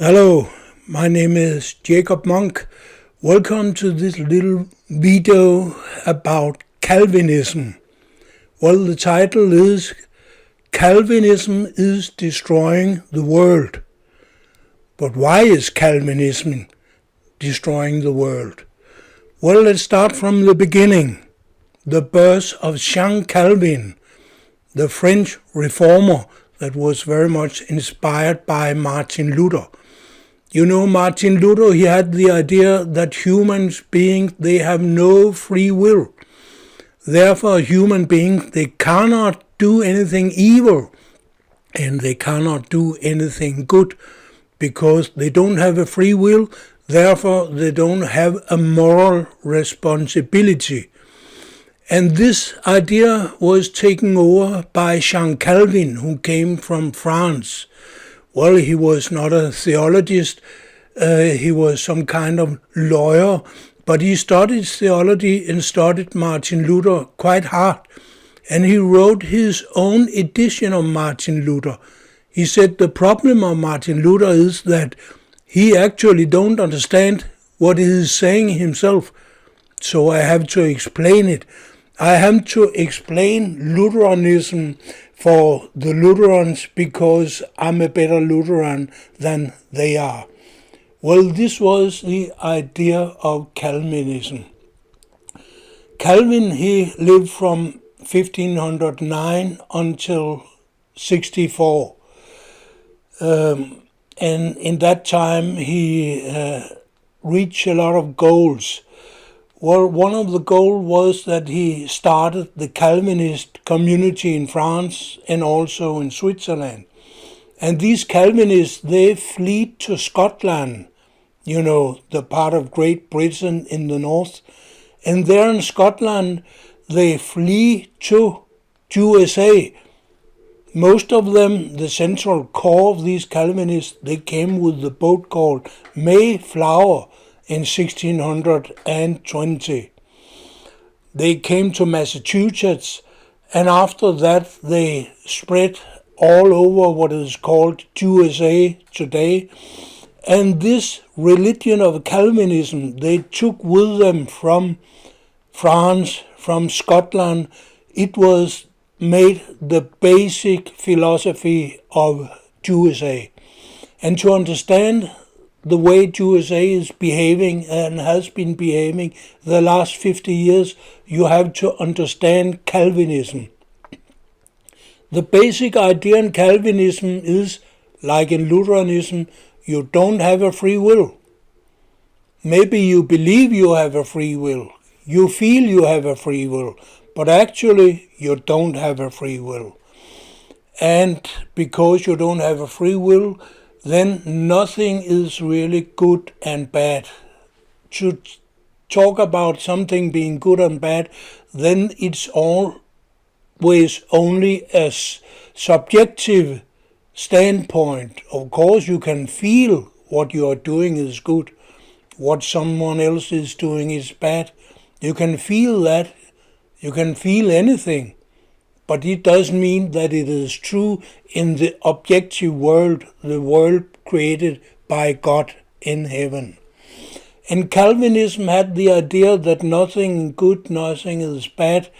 Hello, my name is Jacob Monk. Welcome to this little video about Calvinism. Well, the title is Calvinism is Destroying the World. But why is Calvinism destroying the world? Well, let's start from the beginning. The birth of Jean Calvin, the French reformer that was very much inspired by Martin Luther. You know, Martin Luther, he had the idea that humans beings, they have no free will. Therefore, human beings, they cannot do anything evil and they cannot do anything good because they don't have a free will. Therefore, they don't have a moral responsibility. And this idea was taken over by Jean Calvin, who came from France. Well, he was not a theologist, he was some kind of lawyer, but he studied theology and studied Martin Luther quite hard. And he wrote his own edition of Martin Luther. He said the problem of Martin Luther is that he actually don't understand what he is saying himself. So I have to explain it. I have to explain Lutheranism for the Lutherans because I'm a better Lutheran than they are. Well, this was the idea of Calvinism. Calvin, he lived from 1509 until 64. And in that time he reached a lot of goals. Well, one of the goals was that he started the Calvinist community in France and also in Switzerland. And these Calvinists, they fled to Scotland, you know, the part of Great Britain in the north. And there in Scotland, they flee to USA. Most of them, the central core of these Calvinists, they came with the boat called Mayflower in 1620. They came to Massachusetts, and after that they spread all over what is called USA today. And this religion of Calvinism they took with them from France, from Scotland. It was made the basic philosophy of USA. And to understand the way USA is behaving and has been behaving the last 50 years, you have to understand Calvinism. The basic idea in Calvinism is, like in Lutheranism, you don't have a free will. Maybe you believe you have a free will, you feel you have a free will, but actually you don't have a free will. And because you don't have a free will, then nothing is really good and bad. To talk about something being good and bad, then it's always only a subjective standpoint. Of course, you can feel what you are doing is good, what someone else is doing is bad. You can feel that, you can feel anything. But it doesn't mean that it is true in the objective world, the world created by God in heaven. And Calvinism had the idea that nothing is good, nothing is bad.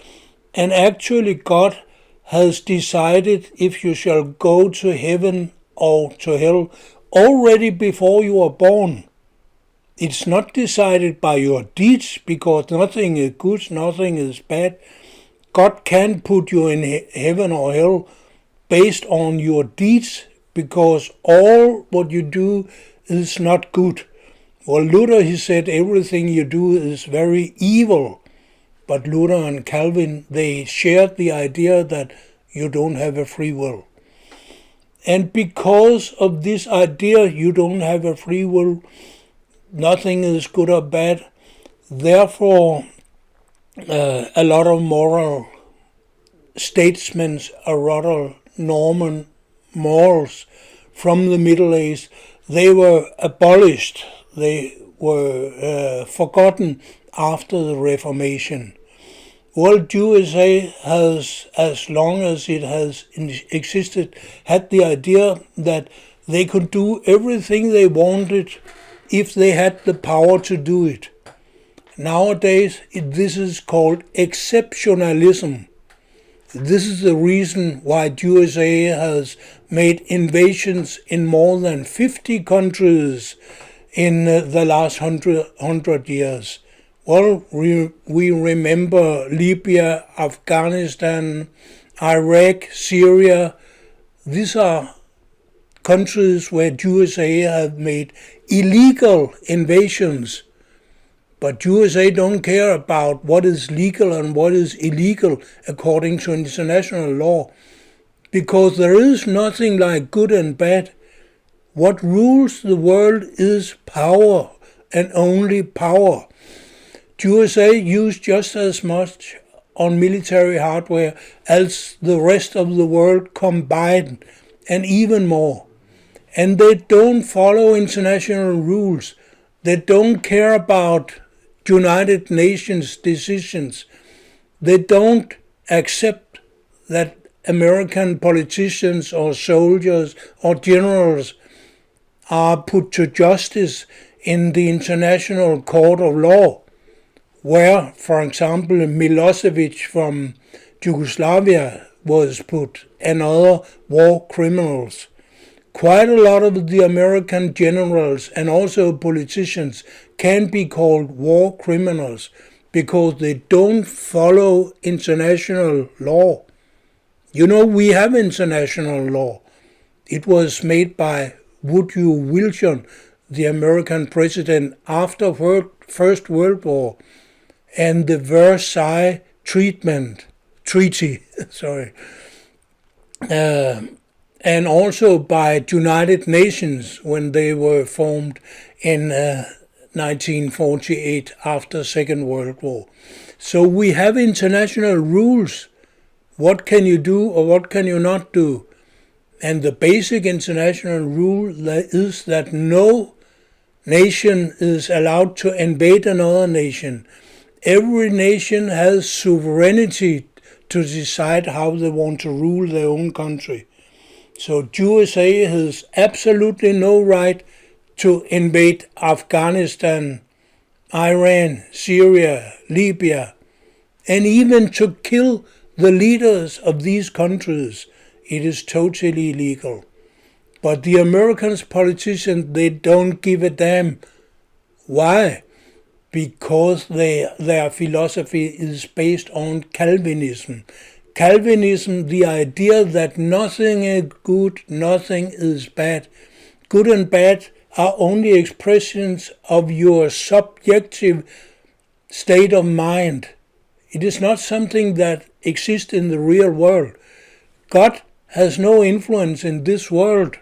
And actually God has decided if you shall go to heaven or to hell already before you are born. It's not decided by your deeds because nothing is good, nothing is bad. God can put you in heaven or hell based on your deeds because all what you do is not good. Well, Luther, he said everything you do is very evil. But Luther and Calvin, they shared the idea that you don't have a free will. And because of this idea, you don't have a free will, nothing is good or bad, therefore a lot of moral statesmen, a lot of Norman morals from the Middle Age, they were abolished, they were forgotten after the Reformation. World USA has, as long as it has existed, had the idea that They could do everything they wanted if they had the power to do it. Nowadays, this is called exceptionalism. This is the reason why USA has made invasions in more than 50 countries in the last 100 years. Well, we remember Libya, Afghanistan, Iraq, Syria. These are countries where USA have made illegal invasions. But USA don't care about what is legal and what is illegal according to international law, because there is nothing like good and bad. What rules the world is power, and only power. USA used just as much on military hardware as the rest of the world combined, and even more. And they don't follow international rules. They don't care about United Nations decisions. They don't accept that American politicians or soldiers or generals are put to justice in the International Court of Law, where, for example, Milosevic from Yugoslavia was put, and other war criminals. Quite a lot of the American generals and also politicians can be called war criminals because they don't follow international law. You know, we have international law. It was made by Woodrow Wilson, the American president, after First World War, and the Versailles Treaty, and also by United Nations when they were formed in 1948 after Second World War. So we have international rules. What can you do or what can you not do? And the basic international rule is that no nation is allowed to invade another nation. Every nation has sovereignty to decide how they want to rule their own country. So USA has absolutely no right to invade Afghanistan, Iran, Syria, Libya, and even to kill the leaders of these countries. It is totally illegal. But the American politicians, they don't give a damn. Why? Because their philosophy is based on Calvinism. Calvinism, the idea that nothing is good, nothing is bad. Good and bad are only expressions of your subjective state of mind. It is not something that exists in the real world. God has no influence in this world.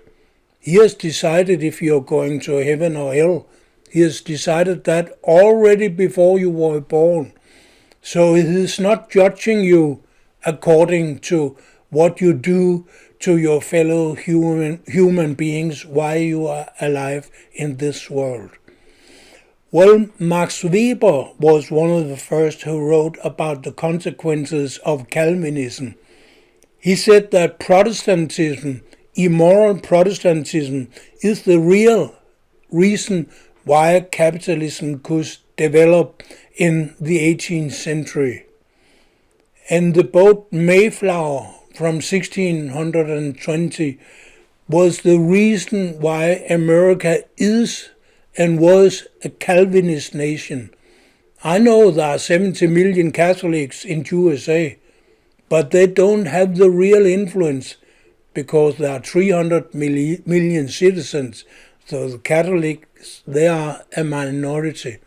He has decided if you're going to heaven or hell. He has decided that already before you were born. So He is not judging you according to what you do to your fellow human beings while you are alive in this world. Well, Max Weber was one of the first who wrote about the consequences of Calvinism. He said that Protestantism, immoral Protestantism, is the real reason why capitalism could develop in the 18th century. And the boat Mayflower from 1620 was the reason why America is and was a Calvinist nation. I know there are 70 million Catholics in USA, but they don't have the real influence because there are 300 million citizens. So the Catholics, they are a minority.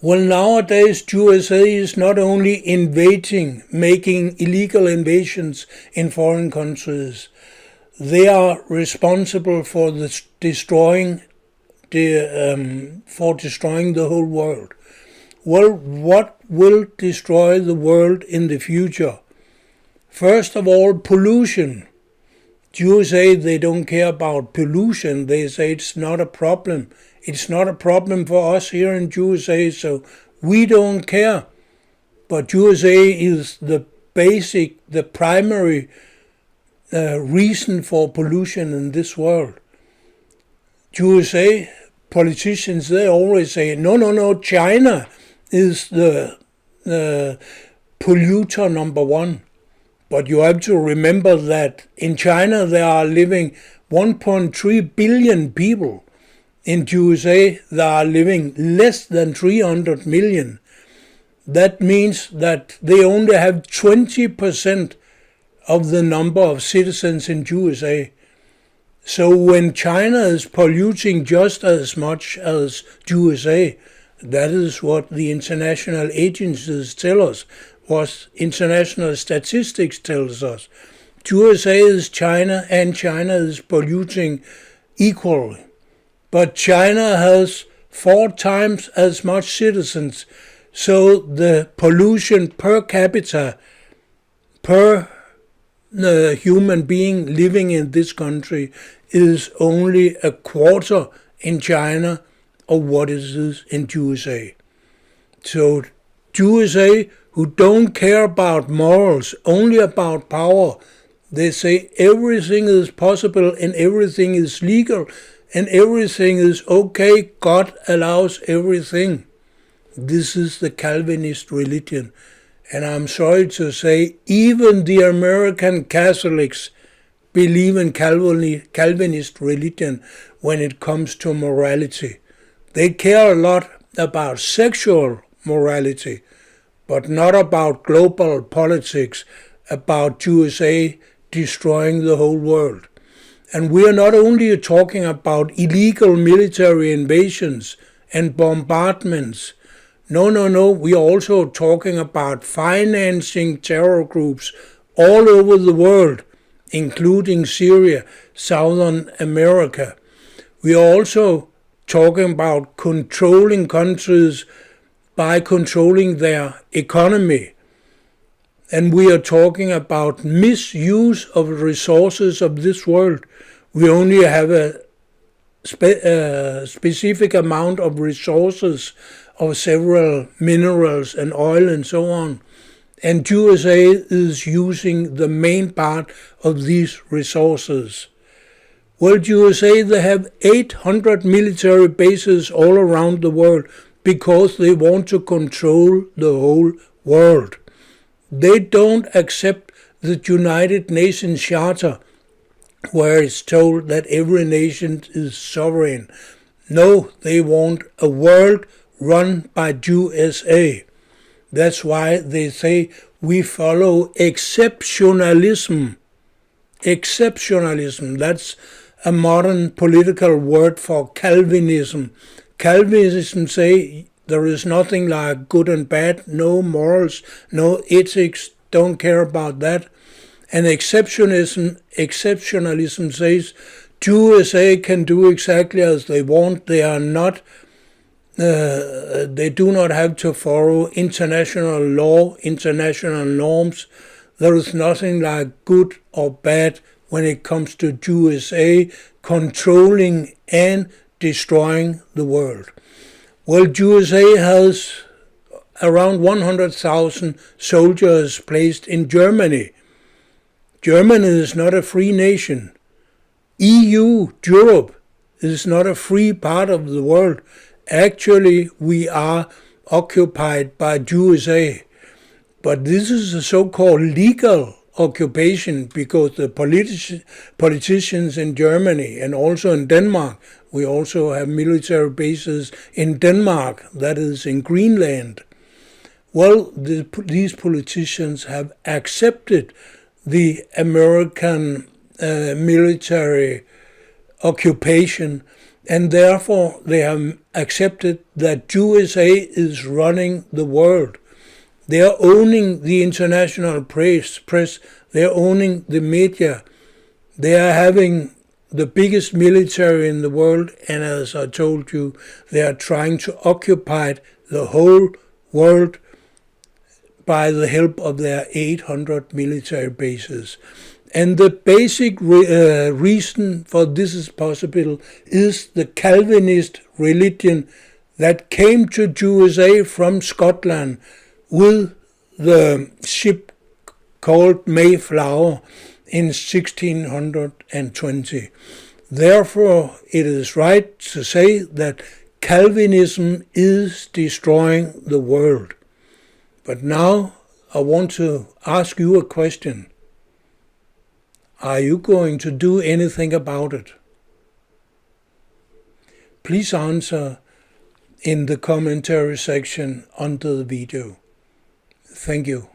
Well, nowadays USA is not only invading, making illegal invasions in foreign countries. They are responsible for destroying the whole world. Well, what will destroy the world in the future? First of all, pollution. USA, they don't care about pollution. They say it's not a problem. It's not a problem for us here in USA, so we don't care. But USA is the primary reason for pollution in this world. USA politicians, they always say, no, China is the polluter number one. But you have to remember that in China there are living 1.3 billion people. In USA there are living less than 300 million. That means that they only have 20% of the number of citizens in USA. So when China is polluting just as much as USA, that is what the international agencies tell us, what international statistics tells us. USA is China, and China is polluting equally. But China has 4 times as much citizens, so the pollution per capita, per human being living in this country is only a quarter in China of what it is in USA. So USA, who don't care about morals, only about power, they say everything is possible and everything is legal and everything is okay, God allows everything. This is the Calvinist religion. And I'm sorry to say, even the American Catholics believe in Calvinist religion when it comes to morality. They care a lot about sexual morality, but not about global politics, about USA destroying the whole world. And we are not only talking about illegal military invasions and bombardments. No, we are also talking about financing terror groups all over the world, including Syria, Southern America. We are also talking about controlling countries by controlling their economy. And we are talking about misuse of resources of this world. We only have a specific amount of resources of several minerals and oil and so on. And USA is using the main part of these resources. Well, USA, they have 800 military bases all around the world because they want to control the whole world. They don't accept the United Nations Charter, where it's told that every nation is sovereign. No, they want a world run by USA. That's why they say we follow exceptionalism. Exceptionalism, that's a modern political word for Calvinism. Calvinism say there is nothing like good and bad, no morals, no ethics, don't care about that. And exceptionalism says USA can do exactly as they want. They are not. They do not have to follow international law, international norms. There is nothing like good or bad when it comes to USA controlling and destroying the world. Well, USA has around 100,000 soldiers placed in Germany. Germany is not a free nation. EU, Europe, is not a free part of the world. Actually, we are occupied by USA. But this is a so-called legal occupation because the politicians in Germany and also in Denmark, we also have military bases in Denmark, that is in Greenland. Well, these politicians have accepted the American military occupation, and therefore they have accepted that USA is running the world. They are owning the international press, they are owning the media, they are having the biggest military in the world, and as I told you, they are trying to occupy the whole world by the help of their 800 military bases. And the basic reason for this is possible is the Calvinist religion that came to USA from Scotland with the ship called Mayflower in 1620. Therefore, it is right to say that Calvinism is destroying the world. But now I want to ask you a question. Are you going to do anything about it? Please answer in the commentary section under the video. Thank you.